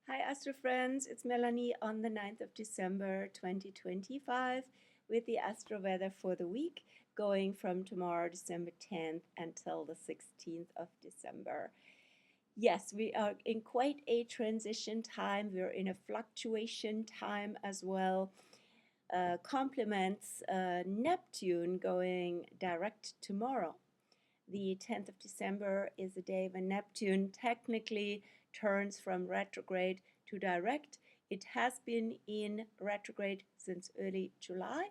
Hi Astro friends, it's Melanie on the 9th of December 2025 with the Astro weather for the week going from tomorrow December 10th until the 16th of December. Yes, we are in quite a transition time. We're in a fluctuation time as well. Complements Neptune going direct tomorrow. The 10th of December is the day when Neptune technically turns from retrograde to direct. It has been in retrograde since early July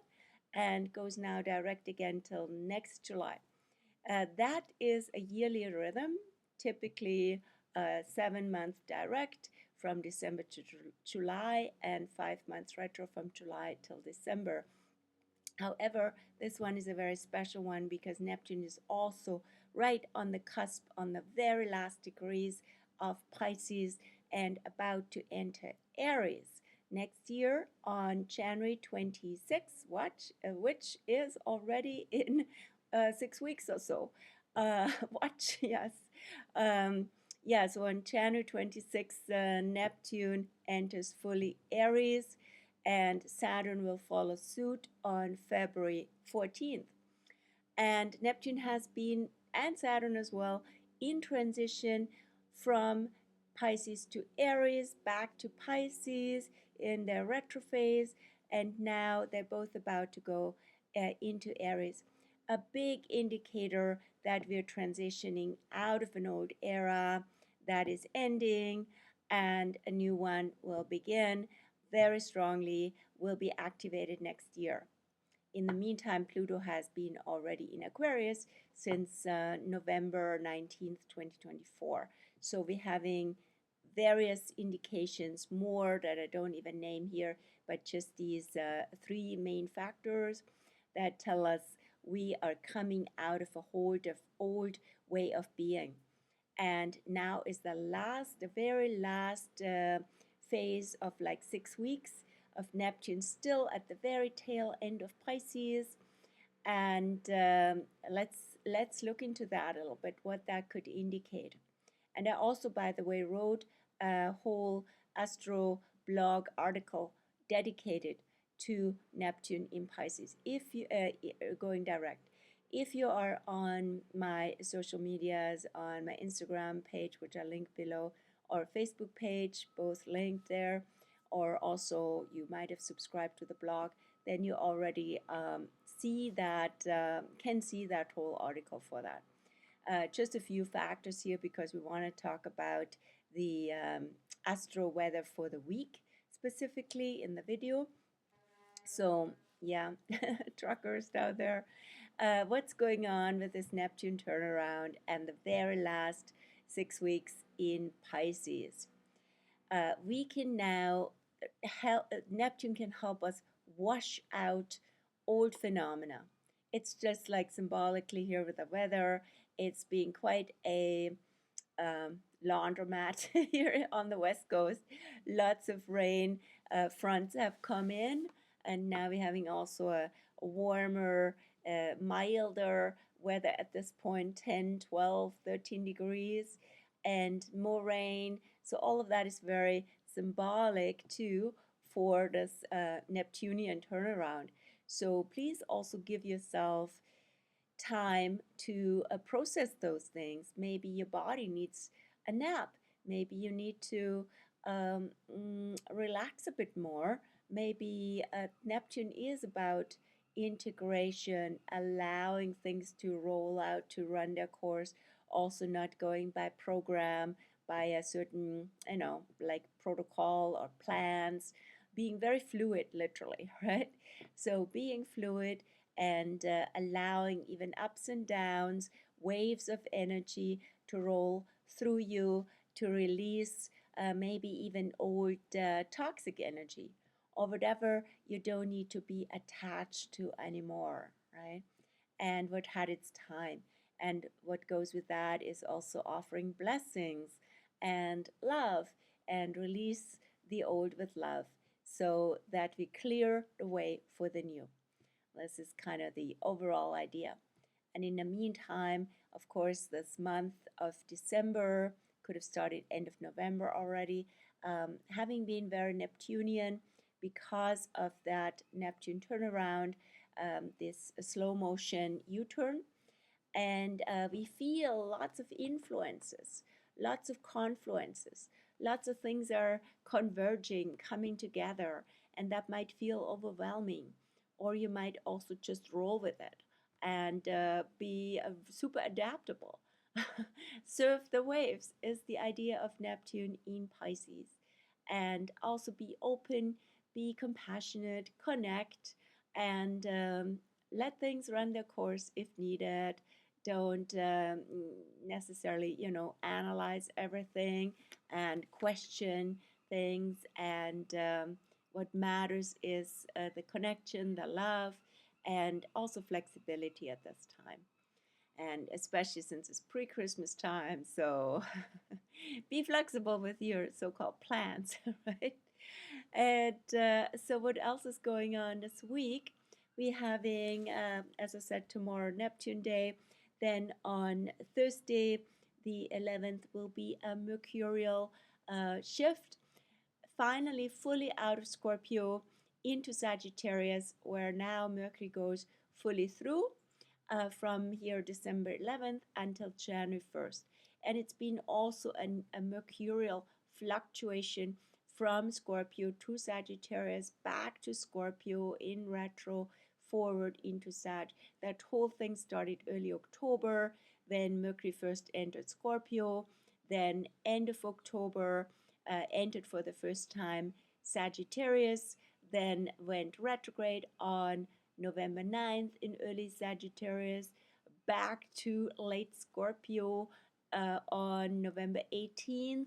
and goes now direct again till next July. That is a yearly rhythm, typically 7 month direct from December to July and 5 months retro from July till December. However, this one is a very special one because Neptune is also right on the cusp, on the very last degrees of Pisces and about to enter Aries next year on January 26th, which is already in 6 weeks or so. Watch, yes. So on January 26th, Neptune enters fully Aries and Saturn will follow suit on February 14th. And Neptune has been, and Saturn as well, in transition from Pisces to Aries, back to Pisces in their retro phase, and now they're both about to go into Aries. A big indicator that we're transitioning out of an old era that is ending and a new one will begin very strongly, will be activated next year. In the meantime, Pluto has been already in Aquarius since November 19th, 2024. So we're having various indications, more that I don't even name here, but just these three main factors that tell us we are coming out of a hold of old way of being. And now is the very last phase of like 6 weeks of Neptune, still at the very tail end of Pisces. And let's look into that a little bit, what that could indicate. And I also, by the way, wrote a whole astro blog article dedicated to Neptune in Pisces. If you going direct, if you are on my social medias, on my Instagram page, which I link below, or Facebook page, both linked there, or also you might have subscribed to the blog, then you already see that, can see that whole article for that. Just a few factors here because we want to talk about the astro weather for the week specifically in the video. So yeah, truckers down there, what's going on with this Neptune turnaround and the very last 6 weeks in Pisces? We can now help, Neptune can help us wash out old phenomena. It's just like symbolically here with the weather, it's been quite a laundromat here on the west coast. Lots of rain fronts have come in, and now we're having also a warmer, milder weather at this point, 10, 12, 13 degrees, and more rain. So all of that is very symbolic too for this Neptunian turnaround. So please also give yourself time to process those things. Maybe your body needs a nap. Maybe you need to relax a bit more. Maybe Neptune is about integration, allowing things to roll out, to run their course, also not going by program, by a certain, like protocol or plans, being very fluid, literally, right? So being fluid and allowing even ups and downs, waves of energy to roll through you, to release maybe even old toxic energy or whatever you don't need to be attached to anymore, right? And what had its time. And what goes with that is also offering blessings and love and release the old with love so that we clear the way for the new. This is kind of the overall idea. And in the meantime, of course, this month of December could have started end of November already. Having been very Neptunian because of that Neptune turnaround, this slow motion U-turn, and we feel lots of influences, lots of confluences, lots of things are converging, coming together, and that might feel overwhelming. Or you might also just roll with it and be super adaptable. Surf the waves is the idea of Neptune in Pisces. And also be open, be compassionate, connect, and let things run their course if needed. Don't necessarily, analyze everything and question things. And what matters is the connection, the love, and also flexibility at this time. And especially since it's pre-Christmas time, so be flexible with your so-called plans, right? And so what else is going on this week? We're having, as I said, tomorrow Neptune Day. Then on Thursday, the 11th, will be a mercurial shift, finally fully out of Scorpio into Sagittarius, where now Mercury goes fully through from here December 11th until January 1st. And it's been also a mercurial fluctuation from Scorpio to Sagittarius, back to Scorpio in retro, forward into Sag. That whole thing started early October, when Mercury first entered Scorpio, then end of October, entered for the first time Sagittarius, then went retrograde on November 9th in early Sagittarius, back to late Scorpio on November 18th,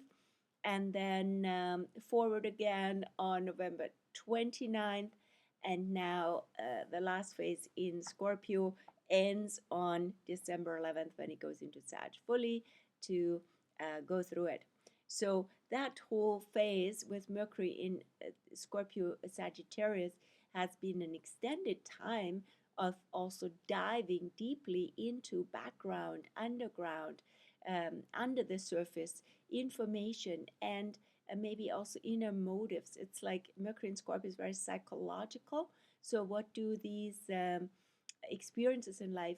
and then forward again on November 29th. And now the last phase in Scorpio ends on December 11th, when it goes into Sag fully to go through it. So that whole phase with Mercury in Scorpio Sagittarius has been an extended time of also diving deeply into background, underground, under the surface information, and maybe also inner motives. It's like Mercury in Scorpio is very psychological. So what do these experiences in life,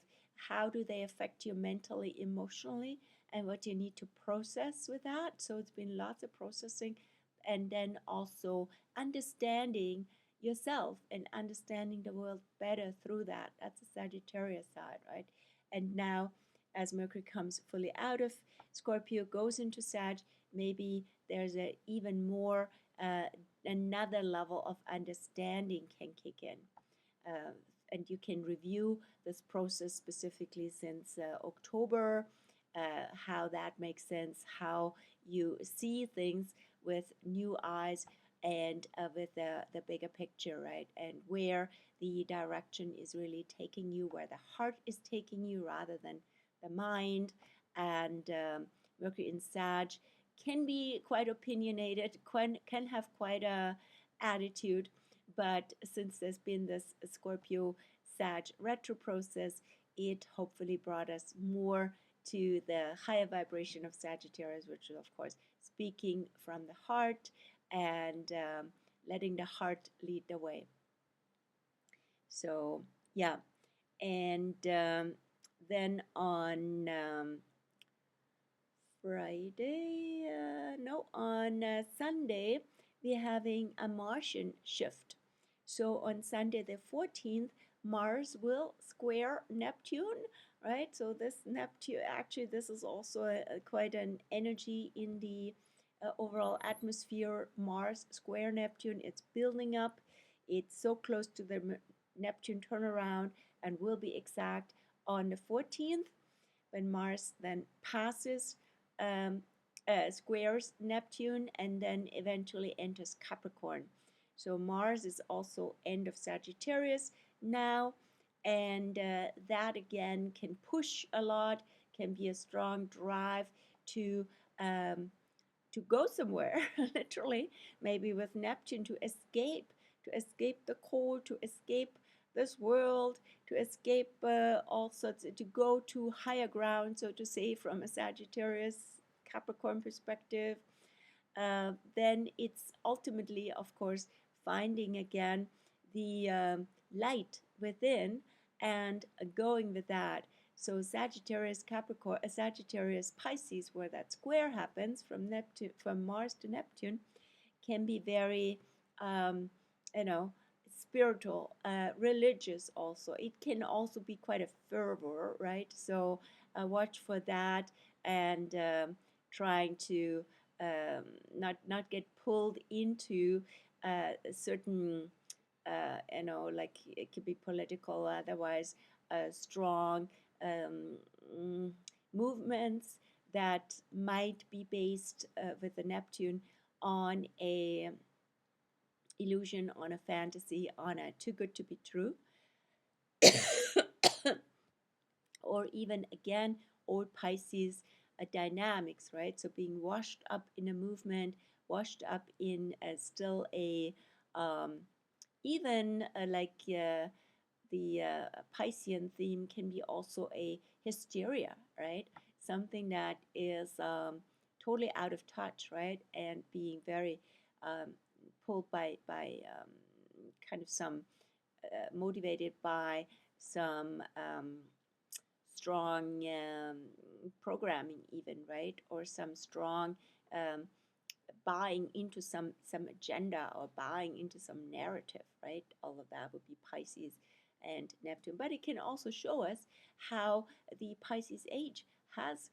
how do they affect you mentally, emotionally, and what you need to process with that? So it's been lots of processing, and then also understanding yourself and understanding the world better through that. That's the Sagittarius side, right? And now, as Mercury comes fully out of Scorpio, goes into Sag, maybe there's a even more another level of understanding can kick in. And you can review this process specifically since October, how that makes sense, how you see things with new eyes, and with the bigger picture, right? And where the direction is really taking you, where the heart is taking you rather than the mind. And Mercury in Sag can be quite opinionated, can have quite a attitude, but since there's been this Scorpio Sag retro process, it hopefully brought us more to the higher vibration of Sagittarius, which is, of course, speaking from the heart and letting the heart lead the way. So, yeah. And then on Friday, no, on Sunday, we're having a Martian shift. So on Sunday the 14th, Mars will square Neptune, right? So this Neptune, actually, this is also quite an energy in the overall atmosphere. Mars square Neptune, it's building up. It's so close to the Neptune turnaround, and will be exact on the 14th, when Mars then passes squares Neptune and then eventually enters Capricorn. So Mars is also end of Sagittarius now, and that again can push a lot, can be a strong drive to go somewhere, literally, maybe with Neptune, to escape the cold, to escape this world, to escape all sorts, to go to higher ground, so to say, from a Sagittarius Capricorn perspective, then it's ultimately, of course, finding again the light within and going with that. So Sagittarius Capricorn, Sagittarius Pisces, where that square happens from Neptune, from Mars to Neptune, can be very, um, you know, spiritual, religious also. It can also be quite a fervor, right? So watch for that and trying to not get pulled into a certain, like it could be political, otherwise strong um, mm, movements that might be based with the Neptune on a illusion, on a fantasy, on a too good to be true, or even again old Pisces dynamics, right? So being washed up in a movement, washed up in still a um, even the Piscean theme can be also a hysteria, right? Something that is totally out of touch, right? And being very pulled by kind of some motivated by some strong programming, even, right? Or some strong um, buying into some agenda or buying into some narrative, right? All of that would be Pisces and Neptune. But it can also show us how the Pisces age has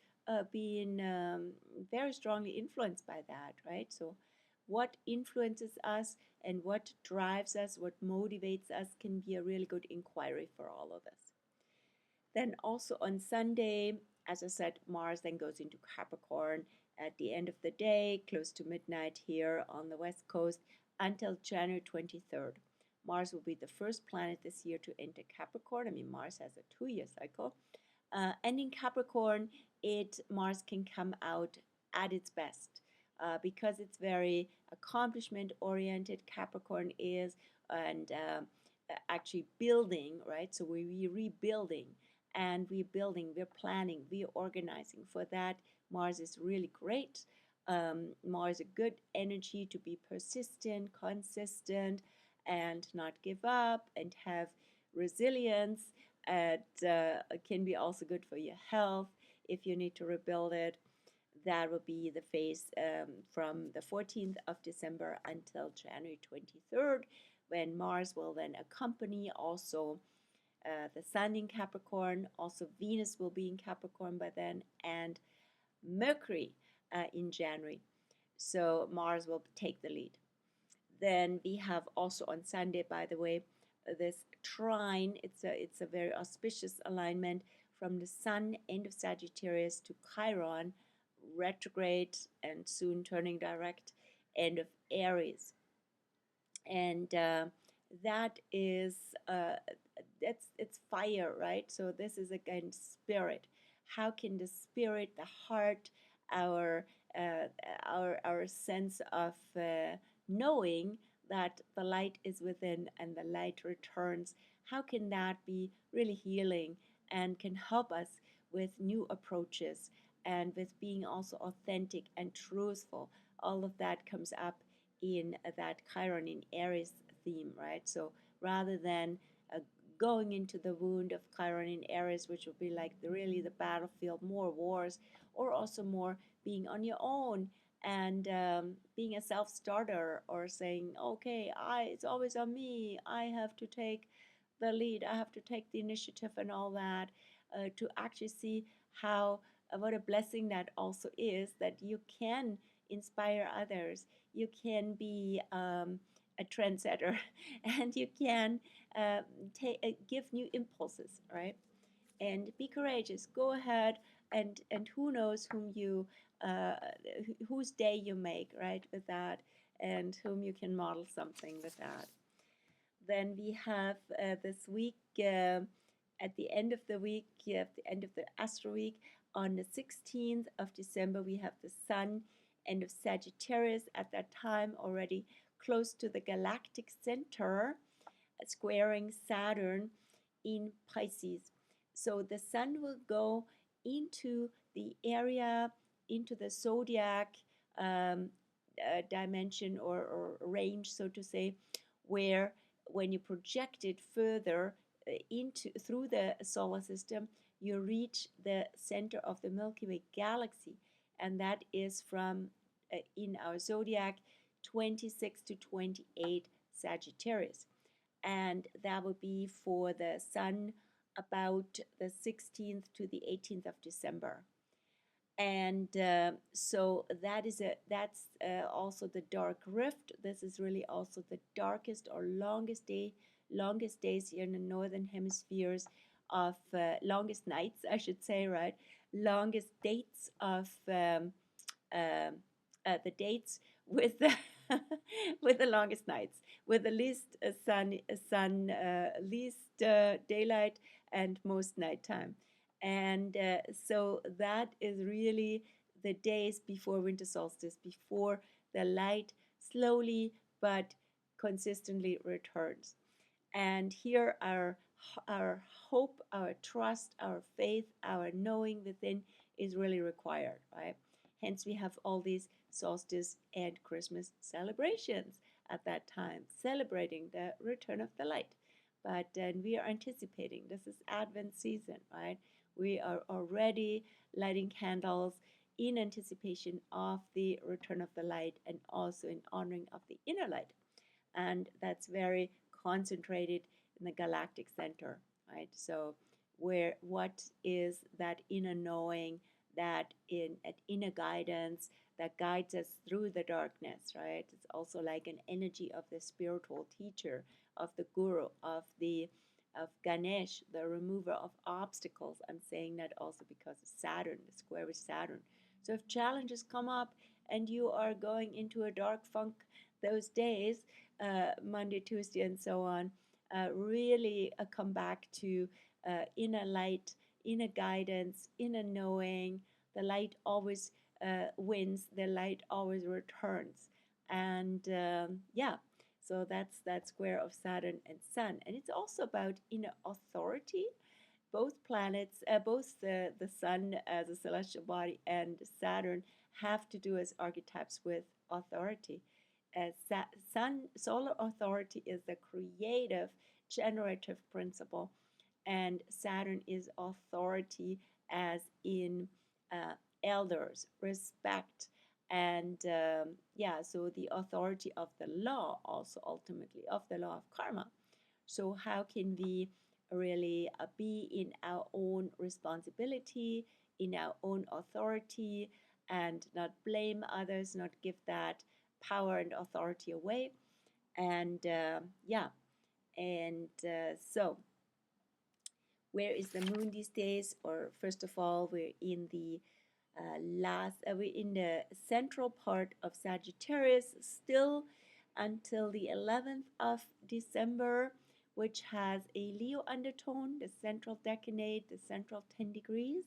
been very strongly influenced by that, right? So what influences us and what drives us, what motivates us can be a really good inquiry for all of us. Then also on Sunday, as I said, Mars then goes into Capricorn at the end of the day, close to midnight here on the West Coast, until January 23rd. Mars will be the first planet this year to enter Capricorn. I mean, Mars has a 2-year cycle. And in Capricorn, Mars can come out at its best because it's very accomplishment oriented. Capricorn is, and actually building, right? So we're rebuilding and we're building, we're planning, we're organizing. For that, Mars is really great. Mars a good energy to be persistent, consistent, and not give up, and have resilience. It can be also good for your health if you need to rebuild it. That will be the phase from the 14th of December until January 23rd, when Mars will then accompany also the Sun in Capricorn. Also, Venus will be in Capricorn by then, and Mercury in January. So Mars will take the lead. Then we have also on Sunday, by the way, this trine. It's a very auspicious alignment from the Sun, end of Sagittarius, to Chiron, retrograde and soon turning direct, end of Aries. And that is it's fire, right? So this is again spirit. How can the spirit, the heart, our our sense of knowing that the light is within and the light returns, how can that be really healing and can help us with new approaches and with being also authentic and truthful? All of that comes up in that Chiron in Aries theme, right? So rather than going into the wound of Chiron in Aries, which will be like really the battlefield, more wars, or also more being on your own and being a self-starter, or saying, okay, it's always on me, I have to take the lead, I have to take the initiative and all that, to actually see how what a blessing that also is, that you can inspire others, you can be a trendsetter, and you can give new impulses, right? And be courageous. Go ahead, and who knows uh, whose day you make, right, with that, and whom you can model something with that. Then we have this week, at the end of the week, at the end of the Astro Week, on the 16th of December, we have the Sun, end of Sagittarius, at that time already close to the Galactic Centre, squaring Saturn in Pisces. So the Sun will go into the area into the zodiac um, dimension or range, so to say, where when you project it further into through the solar system, you reach the center of the Milky Way galaxy, and that is from in our zodiac 26 to 28 Sagittarius, and that would be for the Sun about the 16th to the 18th of December. And so that's also the dark rift. This is really also the darkest or longest days here in the northern hemispheres of longest nights, I should say, right? Longest dates of um, the dates with the with the longest nights, with the least least daylight and most nighttime. And so that is really the days before winter solstice, before the light slowly but consistently returns. And here our hope, our trust, our faith, our knowing within is really required, right? Hence, we have all these solstice and Christmas celebrations at that time, celebrating the return of the light. But we are anticipating, this is Advent season, right? We are already lighting candles in anticipation of the return of the light and also in honoring of the inner light. And that's very concentrated in the Galactic Center, right? So what is that inner knowing, that inner guidance that guides us through the darkness, right? It's also like an energy of the spiritual teacher, of the guru, of Ganesh, the remover of obstacles. I'm saying that also because of Saturn, the square with Saturn. So if challenges come up and you are going into a dark funk those days, Monday, Tuesday, and so on, really come back to inner light, inner guidance, inner knowing. The light always wins, the light always returns. And yeah, so that's that square of Saturn and Sun. And it's also about inner authority. Both planets, both the Sun as a celestial body and Saturn have to do as archetypes with authority. Solar authority is the creative, generative principle, and Saturn is authority as in uh, elders, respect, and yeah, so the authority of the law, also ultimately of the law of karma. So, how can we really be in our own responsibility, in our own authority, and not blame others, not give that power and authority away? And yeah, and so where is the moon these days? Or first of all, we're in the we're in the central part of Sagittarius still until the 11th of December, which has a Leo undertone, the central decanate, the central 10 degrees.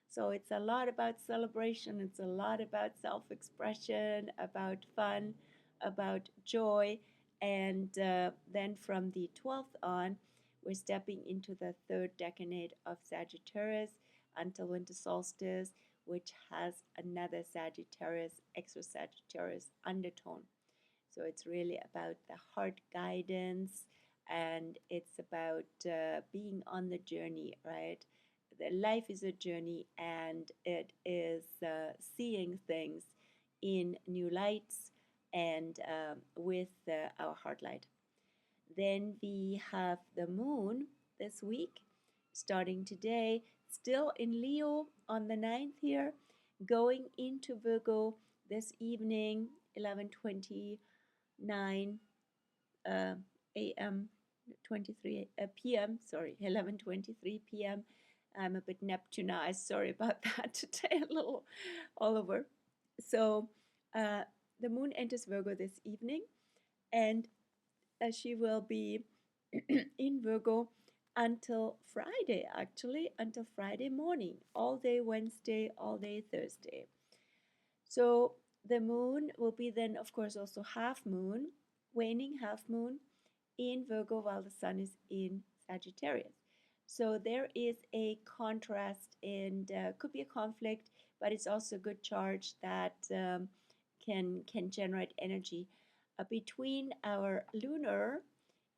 So it's a lot about celebration, it's a lot about self-expression, about fun, about joy. And then from the 12th on, we're stepping into the third decanate of Sagittarius until winter solstice, which has another Sagittarius, extra Sagittarius undertone. So it's really about the heart guidance, and it's about being on the journey, right? The life is a journey, and it is seeing things in new lights and with our heart light. Then we have the moon this week, starting today, still in Leo on the 9th here, going into Virgo this evening, 11:29 a.m. 23 p.m. Sorry, 11:23 p.m. I'm a bit Neptunized. Sorry about that today, a little all over. So the moon enters Virgo this evening, and she will be in Virgo until Friday, actually, until Friday morning, all day Wednesday, all day Thursday. So the moon will be then, of course, also half moon, waning half moon in Virgo while the sun is in Sagittarius. So there is a contrast and could be a conflict but it's also a good charge that can generate energy between our lunar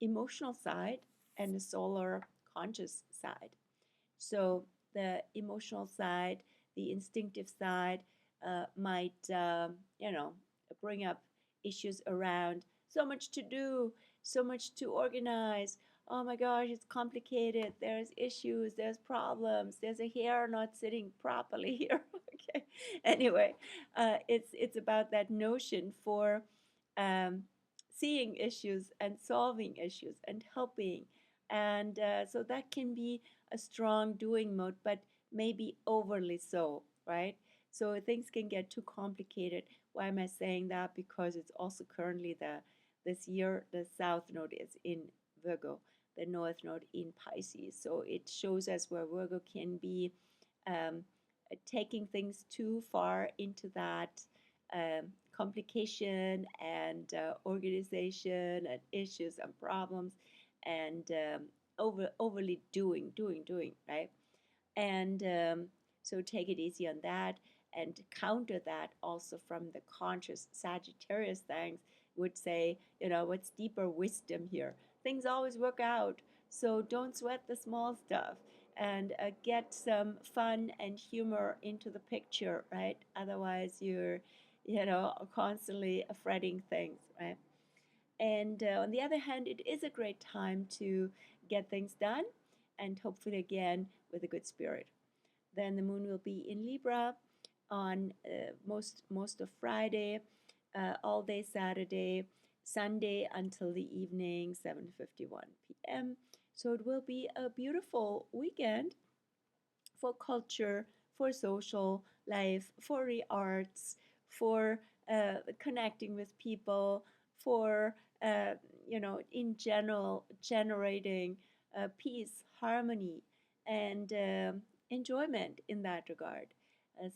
emotional side and the solar conscious side. So the emotional side, the instinctive side, might bring up issues around so much to do, so much to organize. Oh my gosh, it's complicated. There's issues, there's problems, there's a hair not sitting properly here. Okay. Anyway, it's about that notion for um, seeing issues and solving issues and helping. And so that can be a strong doing mode, but maybe overly so, right? So things can get too complicated. Why am I saying that? Because it's also currently this year the South Node is in Virgo, the North Node in Pisces. So it shows us where Virgo can be um, taking things too far into that complication and organization and issues and problems and overly doing, right? And so take it easy on that and counter that also from the conscious Sagittarius things would say, what's deeper wisdom here? Things always work out, so don't sweat the small stuff and get some fun and humor into the picture, right? Otherwise, you're, constantly fretting things, right? And on the other hand, it is a great time to get things done and hopefully again with a good spirit. Then the moon will be in Libra on most of Friday, all day Saturday, Sunday until the evening, 7:51 p.m. So it will be a beautiful weekend for culture, for social life, for the arts, for connecting with people, for in general generating peace, harmony, and enjoyment in that regard.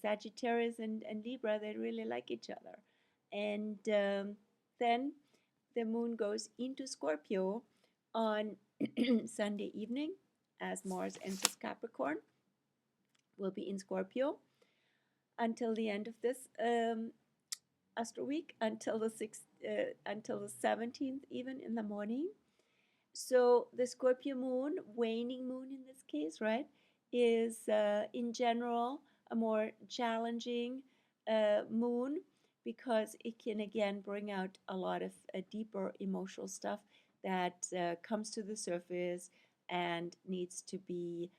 Sagittarius and Libra, they really like each other. And then the moon goes into Scorpio on Sunday evening as Mars enters Capricorn. Will be in Scorpio until the end of this Astro Week, until the 17th, even in the morning. So the Scorpio moon, waning moon in this case, right, is in general a more challenging moon because it can again bring out a lot of deeper emotional stuff that comes to the surface and needs to be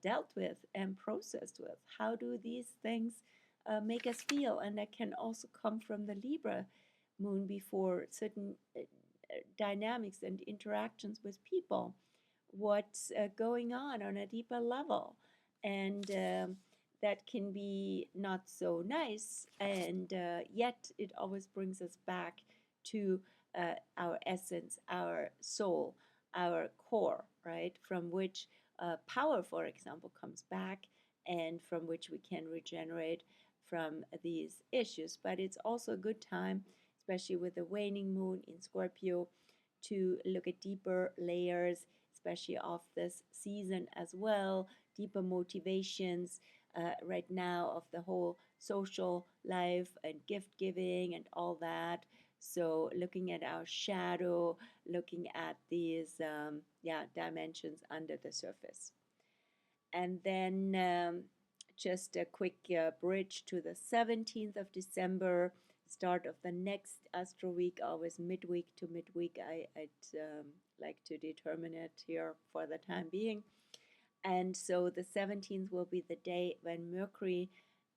dealt with and processed with. How do these things make us feel? And that can also come from the Libra moon before certain dynamics and interactions with people, what's going on a deeper level. And that can be not so nice, and yet it always brings us back to our essence, our soul, our core, right? From which power, for example, comes back and from which we can regenerate from these issues. But it's also a good time, especially with the waning moon in Scorpio, to look at deeper layers, especially of this season as well, deeper motivations right now of the whole social life and gift giving and all that. So looking at our shadow, looking at these dimensions under the surface. And then just a quick bridge to the 17th of December, start of the next Astro Week, always midweek to midweek. I'd like to determine it here for the time being. And so the 17th will be the day when Mercury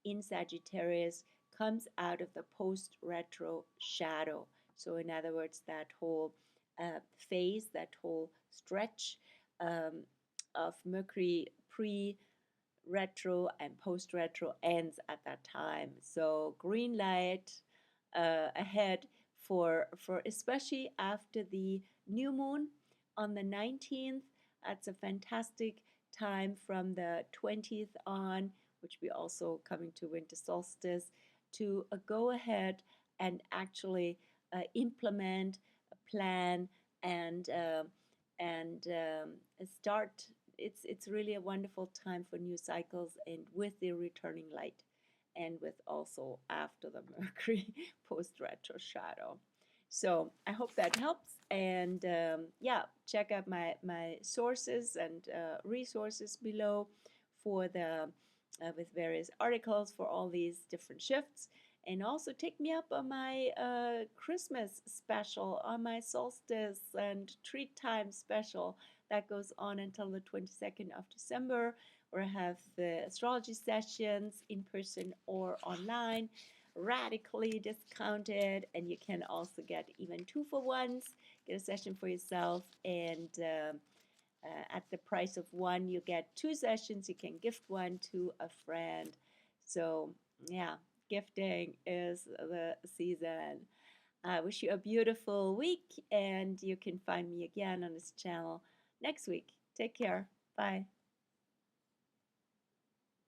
in Sagittarius comes out of the post-retro shadow. So in other words, that whole phase, that whole stretch of Mercury pre-retro and post-retro ends at that time. So green light ahead for especially after the new moon on the 19th. That's a fantastic time from the 20th on, which we also coming to winter solstice, to go ahead and actually implement a plan and start. It's really a wonderful time for new cycles and with the returning light. and with also after the Mercury post-retro shadow. So I hope that helps, and yeah, check out my sources and resources below for the with various articles for all these different shifts. And also take me up on my Christmas special, on my solstice and treat time special that goes on until the 22nd of December, where I have the astrology sessions in person or online, radically discounted, and you can also get even 2-for-1s, get a session for yourself, and at the price of one, you get 2 sessions. You can gift one to a friend. So, yeah, gifting is the season. I wish you a beautiful week, and you can find me again on this channel next week. Take care. Bye.